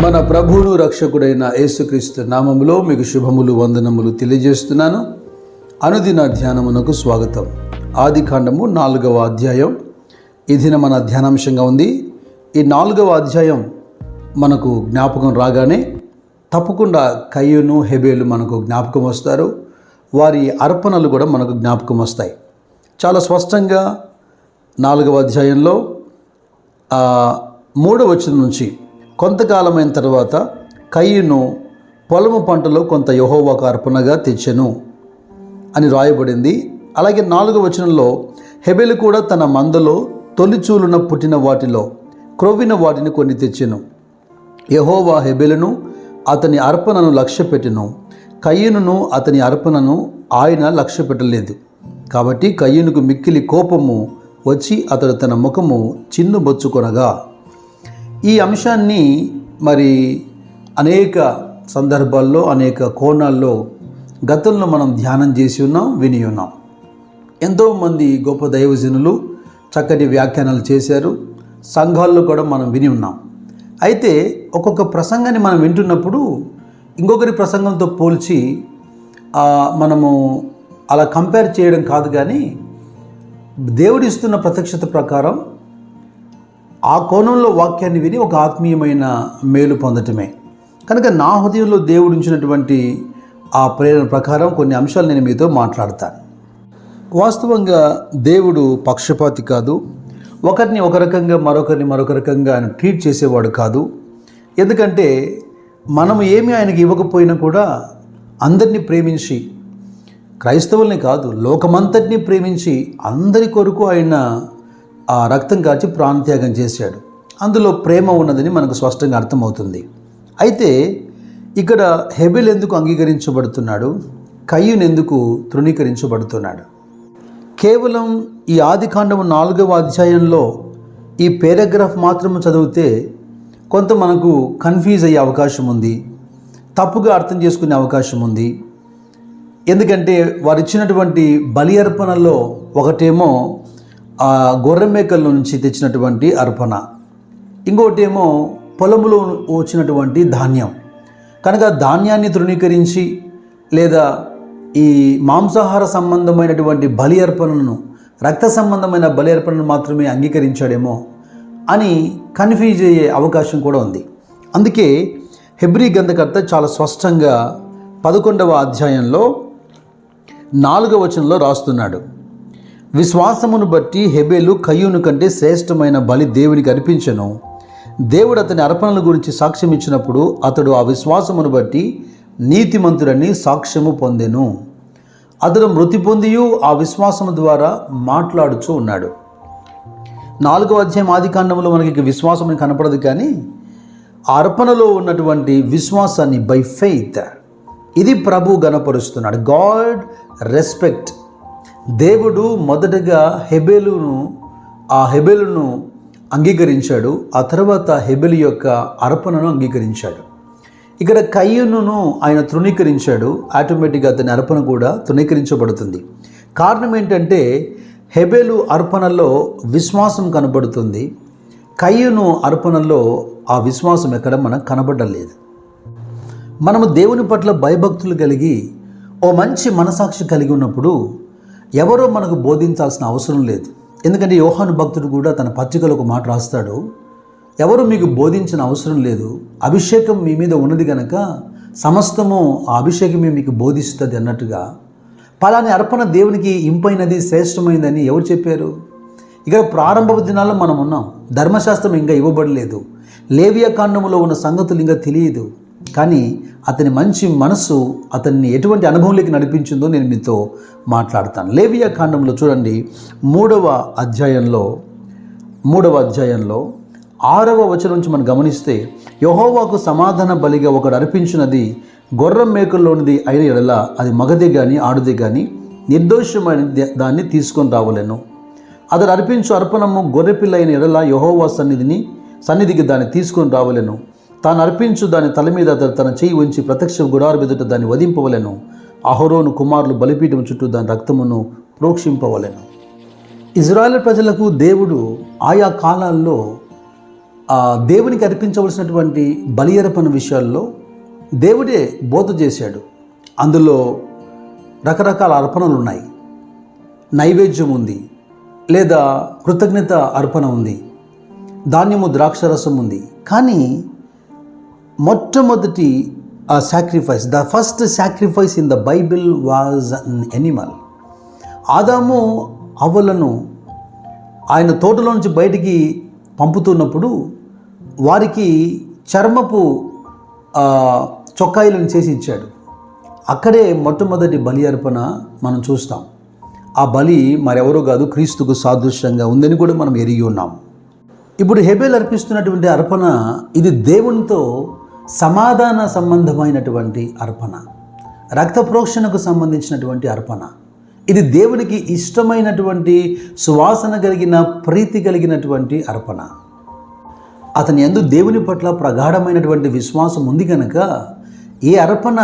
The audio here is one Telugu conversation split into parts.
మన ప్రభువును రక్షకుడైన యేసుక్రీస్తు నామములో మీకు శుభములు వందనములు తెలియజేస్తున్నాను. అనుదిన ధ్యానమునకు స్వాగతం. ఆదికాండము 4వ అధ్యాయం ఈ దిన మన ధ్యానాంశంగా ఉంది. ఈ 4వ అధ్యాయం మనకు జ్ఞాపకం రాగానే తప్పకుండా కయ్యూను హెబేలు మనకు జ్ఞాపకం వస్తారు. వారి అర్పణలు కూడా మనకు జ్ఞాపకం వస్తాయి. చాలా స్పష్టంగా 4వ అధ్యాయంలో 3వ వచనం నుంచి కొంతకాలమైన తర్వాత కయ్యూను పొలము పంటలో కొంత యెహోవాకు అర్పణగా తెచ్చెను అని రాయబడింది. అలాగే 4వ వచనంలో హెబెలు కూడా తన మందలో తొలిచూలున పుట్టిన వాటిలో క్రొవ్విన వాటిని కొన్ని తెచ్చెను. యెహోవా హెబెలును అతని అర్పణను లక్ష్యపెట్టెను, కయ్యూనును అతని అర్పణను ఆయన లక్ష్యపెట్టలేదు. కాబట్టి కయ్యూనుకు మిక్కిలి కోపము వచ్చి అతడు తన ముఖము చిన్నుబొచ్చుకొనగా. ఈ అంశాన్ని మరి అనేక సందర్భాల్లో అనేక కోణాల్లో గతంలో మనం ధ్యానం చేసి ఉన్నాం, విని ఉన్నాం. ఎంతోమంది గొప్ప దైవజనులు చక్కటి వ్యాఖ్యానాలు చేశారు. సంఘాల్లో కూడా మనం విని ఉన్నాం. అయితే ఒక్కొక్క ప్రసంగాన్ని మనం వింటున్నప్పుడు ఇంకొకరి ప్రసంగంతో పోల్చి మనము అలా కంపేర్ చేయడం కాదు, కానీ దేవుడిస్తున్న ప్రత్యక్షత ప్రకారం ఆ కోణంలో వాక్యాన్ని విని ఒక ఆత్మీయమైన మేలు పొందటమే. కనుక నా హృదయంలో దేవుడు ఉంచినటువంటి ఆ ప్రేరణ ప్రకారం కొన్ని అంశాలు నేను మీతో మాట్లాడతాను. వాస్తవంగా దేవుడు పక్షపాతి కాదు. ఒకరిని ఒక రకంగా మరొకరిని మరొక రకంగా ఆయన ట్రీట్ చేసేవాడు కాదు. ఎందుకంటే మనము ఏమి ఆయనకి ఇవ్వకపోయినా కూడా అందరినీ ప్రేమించి, క్రైస్తవుల్ని కాదు లోకమంతటినీ ప్రేమించి అందరి కొరకు ఆయన ఆ రక్తం కార్చి ప్రాణత్యాగం చేశాడు. అందులో ప్రేమ ఉన్నదని మనకు స్పష్టంగా అర్థమవుతుంది. అయితే ఇక్కడ హెబెల్ ఎందుకు అంగీకరించబడుతున్నాడు, కయ్యూను ఎందుకు తృణీకరించబడుతున్నాడు? కేవలం ఈ ఆదికాండము 4వ అధ్యాయంలో ఈ పేరాగ్రాఫ్ మాత్రము చదివితే కొంత మనకు కన్ఫ్యూజ్ అయ్యే అవకాశం ఉంది, తప్పుగా అర్థం చేసుకునే అవకాశం ఉంది. ఎందుకంటే వారు ఇచ్చినటువంటి బలి అర్పణలో ఒకటేమో గొర్రె మేకల నుంచి తెచ్చినటువంటి అర్పణ, ఇంకోటేమో పొలములో వచ్చినటువంటి ధాన్యం. కనుక ధాన్యాన్ని తృణీకరించి లేదా ఈ మాంసాహార సంబంధమైనటువంటి బలి అర్పణను, రక్త సంబంధమైన బలి అర్పణను మాత్రమే అంగీకరించాడేమో అని కన్ఫ్యూజ్ అయ్యే అవకాశం కూడా ఉంది. అందుకే హెబ్రీ గ్రంథకర్త చాలా స్పష్టంగా 11వ అధ్యాయంలో 4వ వచనంలో రాస్తున్నాడు, విశ్వాసమును బట్టి హెబెలు కయ్యూను కంటే శ్రేష్టమైన బలి దేవునికి అర్పించెను. దేవుడు అతని అర్పణల గురించి సాక్ష్యం ఇచ్చినప్పుడు అతడు ఆ విశ్వాసమును బట్టి నీతిమంతుడని సాక్ష్యము పొందెను. అతడు మృతి పొందియు ఆ విశ్వాసము ద్వారా మాట్లాడుచూ ఉన్నాడు. 4వ అధ్యాయం ఆదికాండంలో మనకి విశ్వాసం కనపడదు, కానీ ఆ అర్పణలో ఉన్నటువంటి విశ్వాసాన్ని బై ఫెయిత్ ఇది ప్రభు గణపరుస్తున్నాడు. God respect. దేవుడు మొదటగా హెబెలును అంగీకరించాడు, ఆ తర్వాత హెబెలు యొక్క అర్పణను అంగీకరించాడు. ఇక్కడ కయ్యూనును ఆయన తృణీకరించాడు, ఆటోమేటిక్గా అతని అర్పణ కూడా తృణీకరించబడుతుంది. కారణం ఏంటంటే హెబెలు అర్పణలో విశ్వాసం కనబడుతుంది, కయ్యూను అర్పణలో ఆ విశ్వాసం ఎక్కడ మనకు కనబడలేదు. మనము దేవుని పట్ల భయభక్తులు కలిగి ఓ మంచి మనసాక్షి కలిగి ఉన్నప్పుడు ఎవరో మనకు బోధించాల్సిన అవసరం లేదు. ఎందుకంటే యోహాను భక్తుడు కూడా తన పత్రికలో ఒక మాట రాస్తాడు, ఎవరు మీకు బోధించిన అవసరం లేదు, అభిషేకం మీ మీద ఉన్నది కనుక సమస్తము ఆ అభిషేకమే మీకు బోధిస్తుంది అన్నట్టుగా. పలాని అర్పణ దేవునికి ఇంపైనది, శ్రేష్టమైనదని ఎవరు చెప్పారు? ఇక ప్రారంభ దినాల్లో మనం ఉన్నాం, ధర్మశాస్త్రం ఇంకా ఇవ్వబడలేదు, లేవియా కాండములో ఉన్న సంగతులు ఇంకా తెలియదు. కానీ అతని మంచి మనస్సు అతన్ని ఎటువంటి అనుభవంలోకి నడిపించిందో నేను మీతో మాట్లాడతాను. లేవియా కాండంలో చూడండి, 3వ అధ్యాయంలో 6వ వచనం నుంచి మనం గమనిస్తే, యెహోవాకు సమాధాన బలిగా ఒకడు అర్పించినది గొర్రెం మేకల్లోనిది అయిన ఎడల అది మగదే కానీ ఆడుదే కానీ నిర్దోషమైన దాన్ని తీసుకొని రావలేను. అతడు అర్పించు అర్పణము గొర్రెపిల్ల అయిన ఎడల యెహోవా సన్నిధికి దాన్ని తీసుకొని రావలేను. తాను అర్పించు దాని తల మీద అతడు తన చేయి ఉంచి ప్రత్యక్ష గుడారం ఎదుట దాన్ని వధింపవలెను. అహరోను కుమారులు బలిపీఠం చుట్టూ దాని రక్తమును ప్రోక్షింపవలెను. ఇజ్రాయేల్ ప్రజలకు దేవుడు ఆయా కాలాల్లో దేవునికి అర్పించవలసినటువంటి బలి అర్పణ విషయాల్లో దేవుడే బోధ చేశాడు. అందులో రకరకాల అర్పణలు ఉన్నాయి. నైవేద్యం ఉంది, లేదా కృతజ్ఞత అర్పణ ఉంది, ధాన్యము ద్రాక్షరసం ఉంది. కానీ మొట్టమొదటి sacrifice, the first sacrifice in the Bible was an Animal. ఆదాము అవ్వలను ఆయన తోటలో నుంచి బయటికి పంపుతున్నప్పుడు వారికి చర్మపు చొక్కాయిలను చేసి ఇచ్చాడు. అక్కడే మొట్టమొదటి బలి అర్పణ మనం చూస్తాం. ఆ బలి మరెవరో కాదు, క్రీస్తుకు సాదృశ్యంగా ఉందని కూడా మనం ఎరిగి ఉన్నాం. ఇప్పుడు హేబేల్ అర్పిస్తున్నటువంటి అర్పణ ఇది దేవునితో సమాధాన సంబంధమైనటువంటి అర్పణ, రక్త ప్రోక్షణకు సంబంధించినటువంటి అర్పణ. ఇది దేవునికి ఇష్టమైనటువంటి సువాసన కలిగిన ప్రీతి కలిగినటువంటి అర్పణ. అతని యందు దేవుని పట్ల ప్రగాఢమైనటువంటి విశ్వాసం ఉంది కనుక ఏ అర్పణ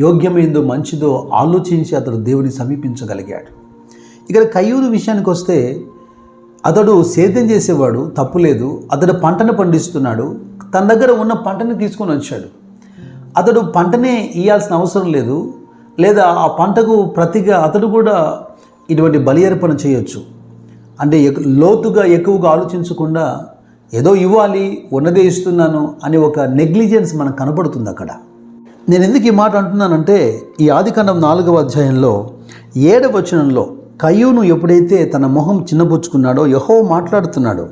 యోగ్యమైందో మంచిదో ఆలోచించి అతడు దేవుని సమీపించగలిగాడు. ఇక్కడ కయ్యూరు విషయానికి వస్తే అతడు సేద్యం చేసేవాడు, తప్పులేదు. అతడు పంటను పండిస్తున్నాడు, తన దగ్గర ఉన్న పంటని తీసుకొని వచ్చాడు. అతడు పంటనే ఇయ్యాల్సిన అవసరం లేదు, లేదా ఆ పంటకు ప్రతిగా అతడు కూడా ఇటువంటి బలి అర్పణ చేయొచ్చు. అంటే లోతుగా ఎక్కువగా ఆలోచించకుండా ఏదో ఇవ్వాలి, ఉన్నదే ఇస్తున్నాను అని ఒక నెగ్లిజెన్స్ మనకు కనపడుతుంది అక్కడ. నేను ఎందుకు ఈ మాట అంటున్నానంటే, ఈ ఆదికాండం 4వ అధ్యాయంలో 7వ వచనంలో కయ్యూను ఎప్పుడైతే తన మొహం చిన్నబుచ్చుకున్నాడో యెహోవా మాట్లాడుతున్నాడు,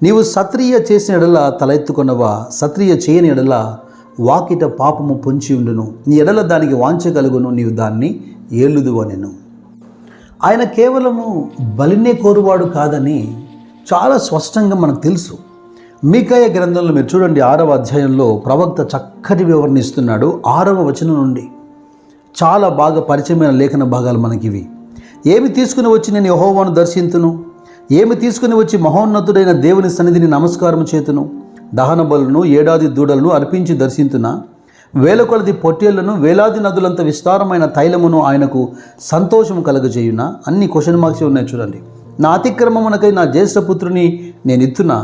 నీవు సత్రియ చేసిన ఎడల తల ఎత్తుకొనవా, సత్రియ చేయని ఎడల వాకిట పాపము పొంచి ఉండును, నీ ఎడల దానికి వాంచగలుగును, నీవు దాన్ని ఏలుదు అనెను. ఆయన కేవలము బలినే కోరువాడు కాదని చాలా స్పష్టంగా మనకు తెలుసు. మీకాయ గ్రంథంలో మీరు చూడండి, 6వ అధ్యాయంలో ప్రవక్త చక్కటి వివరణ ఇస్తున్నాడు. 6వ వచనం నుండి చాలా బాగా పరిచయమైన లేఖన భాగాలు మనకివి. ఏమి తీసుకుని వచ్చి నేను యెహోవాను దర్శింతును, ఏమి తీసుకుని వచ్చి మహోన్నతుడైన దేవుని సన్నిధిని నమస్కారం చేతును, దహన బలులను 7 దూడలను అర్పించి దర్శింతున, వేల కొలది పొట్టేళ్లను, వేలాది నదులంత విస్తారమైన తైలమును ఆయనకు సంతోషము కలగజేయున. అన్ని క్వశ్చన్ మార్క్స్ ఉన్నాయి చూడండి. నా అతిక్రమమునకై నా జ్యేష్ఠపుత్రుని నేను ఇత్తునా,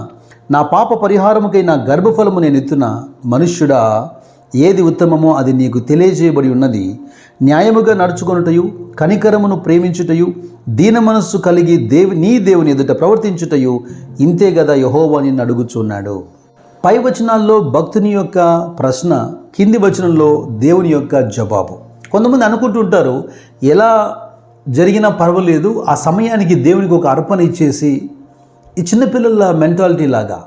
నా పాప పరిహారముకై నా గర్భఫలము నేను ఇత్తునా. మనుష్యుడా, ఏది ఉత్తమమో అది నీకు తెలియజేయబడి ఉన్నది. న్యాయముగా నడుచుకొనుటయు, కనికరమును ప్రేమించుటయు, దీన మనస్సు కలిగి నీ దేవుని ఎదుట ప్రవర్తించుటయు ఇంతే కదా యెహోవా నిన్ను అడుగుచున్నాడు. పై వచనాల్లో భక్తుని యొక్క ప్రశ్న, కింది వచనంలో దేవుని యొక్క జవాబు. కొంతమంది అనుకుంటుంటారు, ఎలా జరిగినా పర్వాలేదు, ఆ సమయానికి దేవునికి ఒక అర్పణ ఇచ్చేసి, ఈ చిన్నపిల్లల మెంటాలిటీ లాగా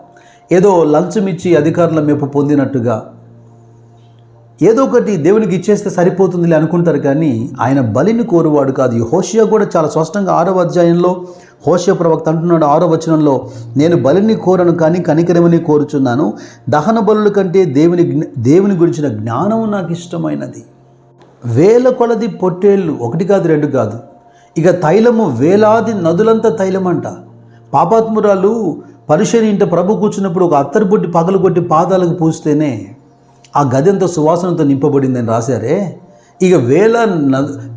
ఏదో లంచం ఇచ్చి అధికారుల మెప్పు పొందినట్టుగా ఏదో ఒకటి దేవునికి ఇచ్చేస్తే సరిపోతుందిలే అనుకుంటారు. కానీ ఆయన బలిని కోరువాడు కాదు. హోషేయ కూడా చాలా స్పష్టంగా 6వ అధ్యాయంలో హోషేయ ప్రవక్త అంటున్నాడు, 6వ వచనంలో, నేను బలిని కోరను కానీ కనికరమని కోరుచున్నాను, దహన బలుల కంటే దేవుని గురించిన జ్ఞానం నాకు ఇష్టమైనది. వేల కొలది పొట్టేళ్ళు, 1 కాదు 2 కాదు, ఇక తైలము వేలాది నదులంతా తైలమంట. పాపాత్మురాలు పరిశని ఇంట ప్రభు కూర్చున్నప్పుడు ఒక అత్తరు బొట్టి పగలు కొట్టి పాదాలకు పూస్తేనే ఆ గది అంతా సువాసనతో నింపబడిందని రాశారే. ఇక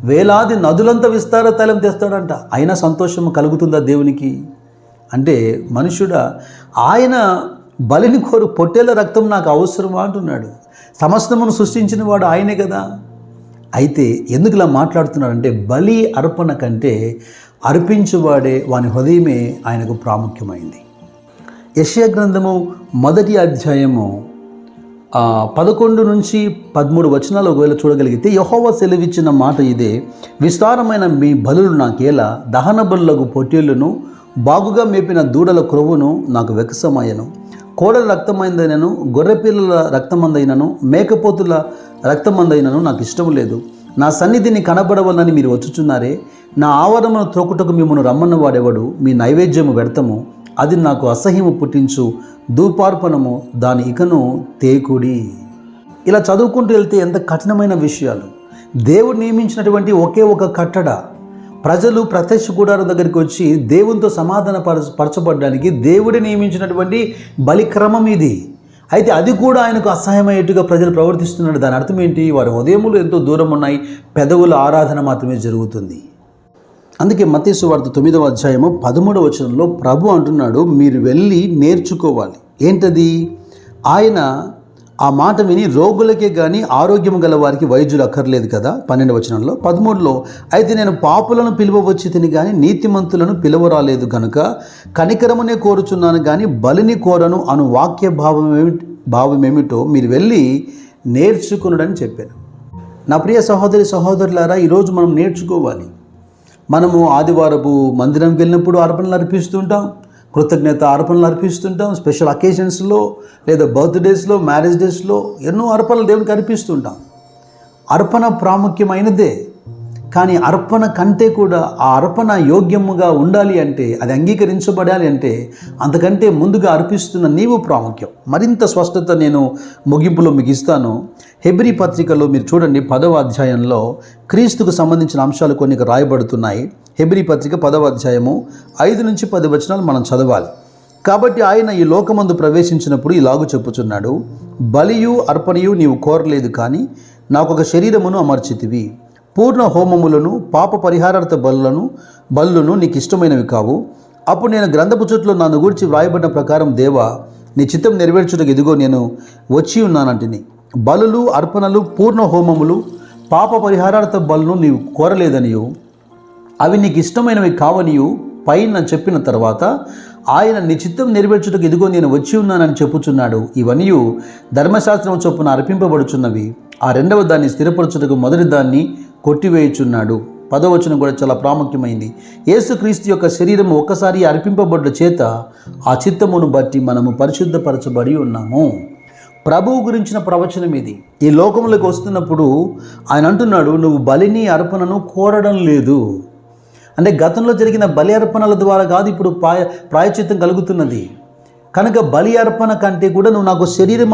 వేలాది నదులంతా విస్తార తైలం తెస్తాడంట. అయినా సంతోషం కలుగుతుందా దేవునికి? అంటే మనుష్యుడా, ఆయన బలిని కోరు, పొట్టేళ్ల రక్తం నాకు అవసరమా అంటున్నాడు. సమస్తమును సృష్టించిన వాడు ఆయనే కదా. అయితే ఎందుకు ఇలా మాట్లాడుతున్నాడంటే, బలి అర్పణ కంటే అర్పించువాడే, వాని హృదయమే ఆయనకు ప్రాముఖ్యమైంది. యెషయా గ్రంథము 1వ అధ్యాయము 11 నుంచి 13 వచనాలు ఒకవేళ చూడగలిగితే, యెహోవా సెలవిచ్చిన మాట ఇదే, విస్తారమైన మీ బలులు నాకేలా, దహన బలులకు పొట్టేళ్లను, బాగుగా మేపిన దూడల క్రొవ్వును నాకు వెకసమయ్యను. కోడల రక్తమైందైనను, గొర్రెపిల్లల రక్తమందైనను, మేకపోతుల రక్తమందైనను నాకు ఇష్టం లేదు. నా సన్నిధిని కనబడవలని మీరు వచ్చుచున్నారే. నా ఆవరణను త్రొక్కుటకు మిమ్మల్ని రమ్మన్న వాడెవడు? మీ నైవేద్యము వ్యర్థము, అది నాకు అసహ్యము పుట్టించు ధూపార్పణము, దాని ఇకను తేకుడి. ఇలా చదువుకుంటూ వెళ్తే ఎంత కఠినమైన విషయాలు. దేవుడు నియమించినటువంటి ఒకే ఒక కట్టడ, ప్రజలు ప్రత్యక్ష గుడారం దగ్గరికి వచ్చి దేవునితో సమాధాన పరచబడడానికి దేవుడి నియమించినటువంటి బలిక్రమం ఇది. అయితే అది కూడా ఆయనకు అసహ్యమయ్యేట్టుగా ప్రజలు ప్రవర్తిస్తున్నాడు. దాని అర్థం ఏంటి? వారి హృదయములు ఎంతో దూరం ఉన్నాయి, పెదవుల ఆరాధన మాత్రమే జరుగుతుంది. అందుకే మత్తయి సువార్త 9వ అధ్యాయము 13వ వచనంలో ప్రభు అంటున్నాడు, మీరు వెళ్ళి నేర్చుకోవాలి. ఏంటది? ఆయన ఆ మాట విని రోగులకే కానీ ఆరోగ్యం గల వారికి వైద్యులు అక్కర్లేదు కదా. 12వ వచనంలో. 13లో అయితే నేను పాపులను పిలువవచ్చి తిని కానీ నీతిమంతులను పిలువరాలేదు కనుక కనికరమునే కోరుచున్నాను కానీ బలిని కోరను అను వాక్య భావమేమిటో మీరు వెళ్ళి నేర్చుకునుడని చెప్పాను. నా ప్రియ సహోదరి సహోదరులారా, ఈరోజు మనం నేర్చుకోవాలి. మనము ఆదివారపు మందిరంకి వెళ్ళినప్పుడు అర్పణలు అర్పిస్తుంటాం, కృతజ్ఞత అర్పణలు అర్పిస్తుంటాం, స్పెషల్ అకేషన్స్లో లేదా బర్త్డేస్లో, మ్యారేజ్ డేస్లో ఎన్నో అర్పణలు దేవునికి అర్పిస్తుంటాం. అర్పణ ప్రాముఖ్యమైనదే, కానీ అర్పణ కంటే కూడా ఆ అర్పణ యోగ్యముగా ఉండాలి అంటే, అది అంగీకరించబడాలి అంటే అంతకంటే ముందుగా అర్పిస్తున్న నీవు ప్రాముఖ్యం. మరింత స్పష్టత నేను ముగింపులో మీకు ఇస్తాను. హెబ్రీ పత్రికలో మీరు చూడండి, 10వ అధ్యాయంలో క్రీస్తుకు సంబంధించిన అంశాలు కొన్ని రాయబడుతున్నాయి. హెబ్రీ పత్రిక 10వ అధ్యాయము 5 నుంచి 10 వచనాలు మనం చదవాలి. కాబట్టి ఆయన ఈ లోకమందు ప్రవేశించినప్పుడు ఇలాగూ చెప్పుచున్నాడు, బలియు అర్పణయు నీవు కోరలేదు, కానీ నాకొక శరీరమును అమర్చితివి. పూర్ణ హోమములను పాప పరిహారార్థ బలులను నీకు ఇష్టమైనవి కావు. అప్పుడు నేను గ్రంథపు చుట్టలో నన్ను గూర్చి వ్రాయబడిన ప్రకారం, దేవా నీ చిత్తం నెరవేర్చుటకు ఇదిగో నేను వచ్చి ఉన్నానంటిని. బలులు, అర్పణలు, పూర్ణ హోమములు, పాప పరిహారార్థ బలును నీవు కోరలేదనియు అవి నీకు ఇష్టమైనవి కావనియు పైన చెప్పిన తర్వాత ఆయన నీ చిత్తం నెరవేర్చుటకు ఇదిగో నేను వచ్చి ఉన్నానని చెప్పుచున్నాడు. ఇవన్నీ ధర్మశాస్త్రం చొప్పున అర్పింపబడుచున్నవి. ఆ రెండవ దాన్ని స్థిరపరచుటకు మొదటి దాన్ని కొట్టివేయుచున్నాడు. 10వ వచనం కూడా చాలా ప్రాముఖ్యమైంది. యేసుక్రీస్తు యొక్క శరీరం ఒక్కసారి అర్పింపబడ్డ చేత ఆ చిత్తమును బట్టి మనము పరిశుద్ధపరచబడి ఉన్నాము. ప్రభువు గురించిన ప్రవచనం ఇది. ఈ లోకంలోకి వస్తున్నప్పుడు ఆయన అంటున్నాడు, నువ్వు బలిని అర్పణను కోరడం లేదు. అంటే గతంలో జరిగిన బలి అర్పణల ద్వారా కాదు ఇప్పుడు ప్రాయశ్చిత్తం కలుగుతున్నది. కనుక బలి అర్పణ కంటే కూడా నువ్వు నాకు శరీరం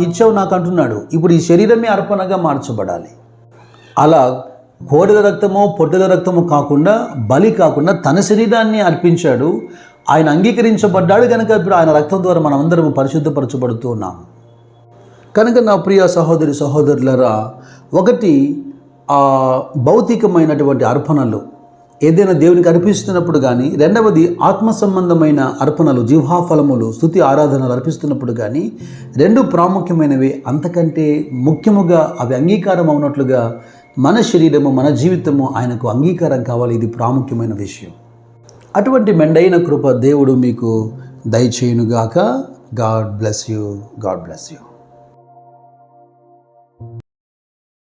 ఇచ్చావు నాకు అంటున్నాడు. ఇప్పుడు ఈ శరీరమే అర్పణగా మార్చబడాలి. అలా కోడెల రక్తమో పొట్టెల రక్తమో కాకుండా, బలి కాకుండా తన శరీరాన్ని అర్పించాడు. ఆయన అంగీకరించబడ్డాడు కనుక ఇప్పుడు ఆయన రక్తం ద్వారా మనం అందరం పరిశుద్ధపరచబడుతూ ఉన్నాం. కనుక నా ప్రియ సహోదరి సహోదరులారా, ఒకటి భౌతికమైనటువంటి అర్పణలు ఏదైనా దేవునికి అర్పిస్తున్నప్పుడు కానీ, రెండవది ఆత్మ సంబంధమైన అర్పణలు, జిహ్వాఫలములు, స్తుతి ఆరాధనలు అర్పిస్తున్నప్పుడు కానీ, రెండు ప్రాముఖ్యమైనవి. అంతకంటే ముఖ్యముగా అవి అంగీకారం అవునట్లుగా మన శరీరము, మన జీవితము ఆయనకు అంగీకారం కావాలి. ఇది ప్రాముఖ్యమైన విషయం. అటువంటి మెండైన కృప దేవుడు మీకు దయచేయునుగాక. God bless you. God bless you.